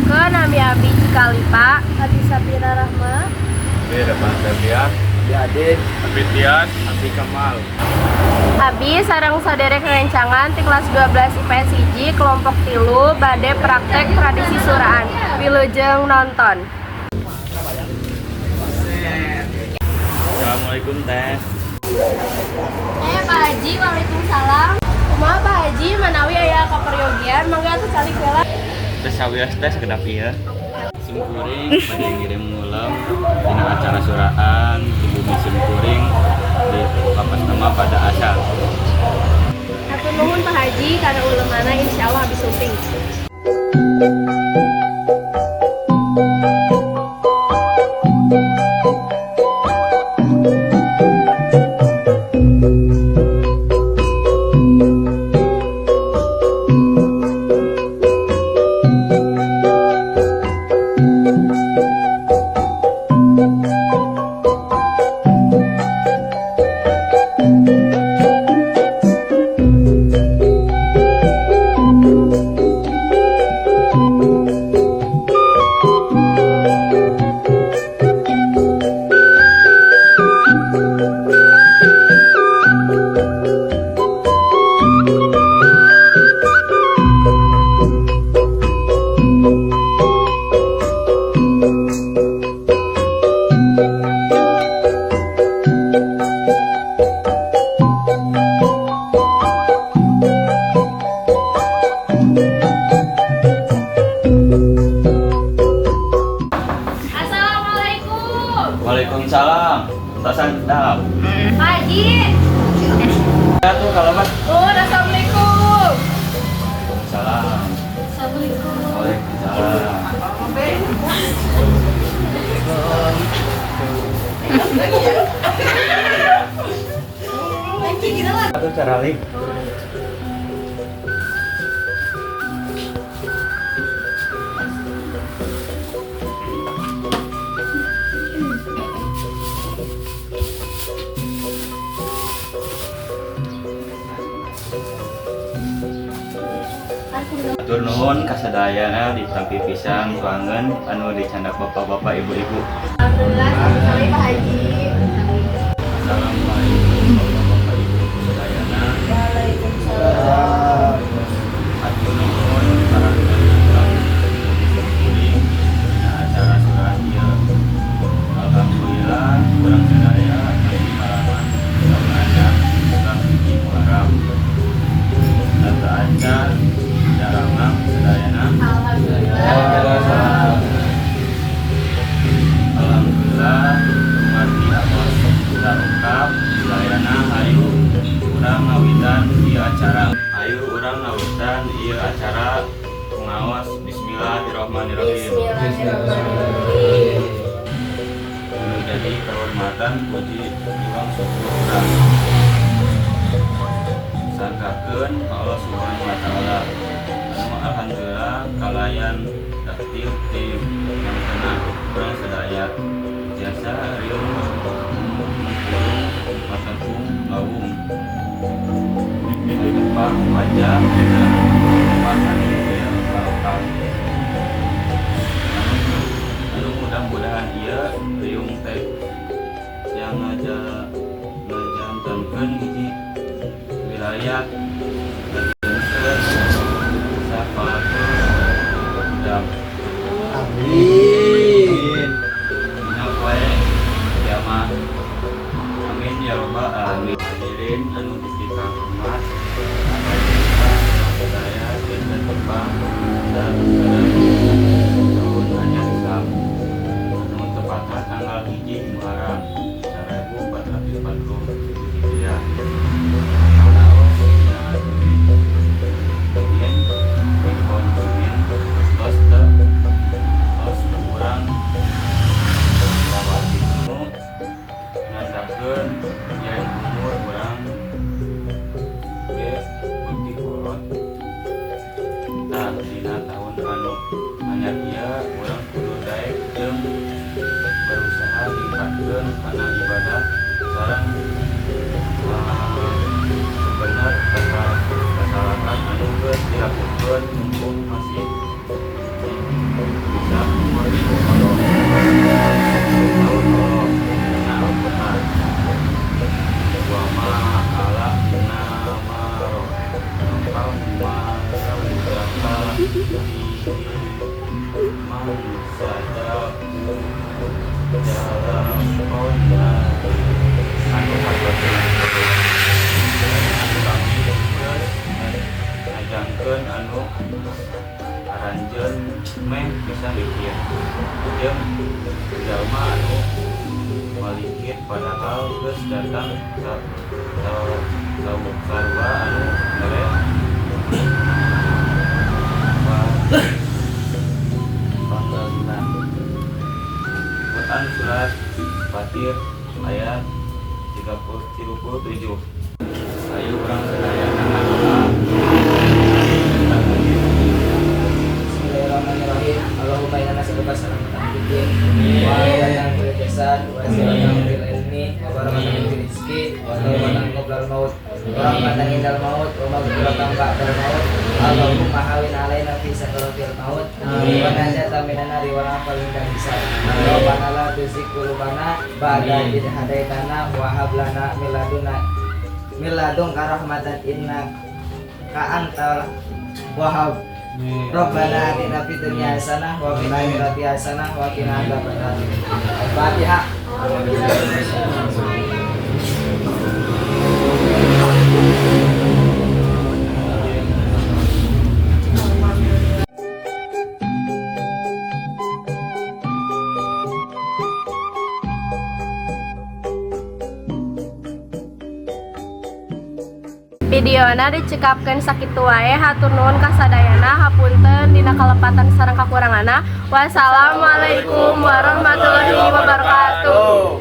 ngurangkeun nami abdi Cikalipa. Adi Sapira Rahma, Abi Rahman Febrian, Abi Adin, Abi Tian, Abi Kamal. Abi sareng sadere kerencangan ti kelas 12 IPS 1 kelompok 3 bade praktek tradisi suraan. Wilujeng nonton. Assalamualaikum teh. Pak Haji, waalaikumsalam. Kumaha Pak Haji, manawi aya kaperyogian, mangga atuh calik heula. Tes sawias teh sekedap ieu. Simkuring pada ngirim ngulam dina acara suraan di bumi simkuring di lapas nama pada asal. Hatur nuhun Pak Haji, kana ulemana insyaallah habis syuting. Waalaikumsalam. Tasan dap. Pak Haji. Ya tuh kalau mas. Assalamualaikum. Waalaikumsalam. Assalamualaikum. Waalaikumsalam. Aduh cara link. Atur nuhun kasadayana ditampi pisan suangeun anu dicandak bapak-bapak ibu-ibu. Alhamdulillah, selamat kali Pak Haji. Assalamualaikum bapak-bapak ibu sadayana. Waalaikumsalam. Atur nuhun parantos ingkang kuring dina acara surah ieu. Alhamdulillah urang sadaya anu halaman mudah-mudahan Islam hiji Muharram. Tata acan daramang sadayana. Alhamdulillah. Alhamdulillah umarti apos ulah ungkap sadayana hayu urang ngawitan ieu acara. Hayu urang ngawitan ieu acara ngaos bismillahirrahmanirrahim. Bismillahirrahmanirrahim. Jadi kehormatan puji iwang syukur urang sangkakeun Allah Subhanahu wa taala. Anu alhamdulillah kalayan takdir tim yang tenang urang sadaya jasa riung mengkurung matakum lawung tempat wajah dan tempat yang barokah. Anu mudah-mudahan ieu riung teh yang ngajantankeun hiji wilayah amin. Dina poe kiamat. Amin ya rabbal alamin. Hadirin anu dipikang hormat, saya dan Jepang dan tahun anyar Islam. Anu tepatna tanggal 1 Muharram 1440 Hijriah. Dina tahun anu anyar ieu urang kudu daek jeung berusaha ningkatkeun kana ibadah sareng bener kesalahan anu geus dilakukeun mumpung masih meh bisa mikir jeung jalma anu malikit padahal geus datang sarua anu mere panggilna Quran surat Fatir ayat 37. Ayo urang sadayana ngadoa. Bismillahirrahmanirrahim. Allahumma inna nas'aluka salamatan fid din wa hidayatan fil ihsan wa ziyadatan fil ilmi wa barakatan fil rizqi wa tawbatan qabla maut wa rahmatan indal maut wa maghfiratan ba'dal maut. Allahumma hawin alaina fi sakaratil maut wa najatan minan nari wa nafal minal hisab. Rabbana la tuzigh qulubana ba'da idh hadaitana wa hab lana min ladunka rahmatan innaka antal wahhab. Rabbana atina fid dunya hasanah wa fil akhirati hasanah wa qina adzabannar. Al-Fatihah. Videona dicekapkeun sakitu wae, hatur nuhun kasadayana, hapunten dina kalepatan sareng kakurangana. Wassalamualaikum warahmatullahi wabarakatuh.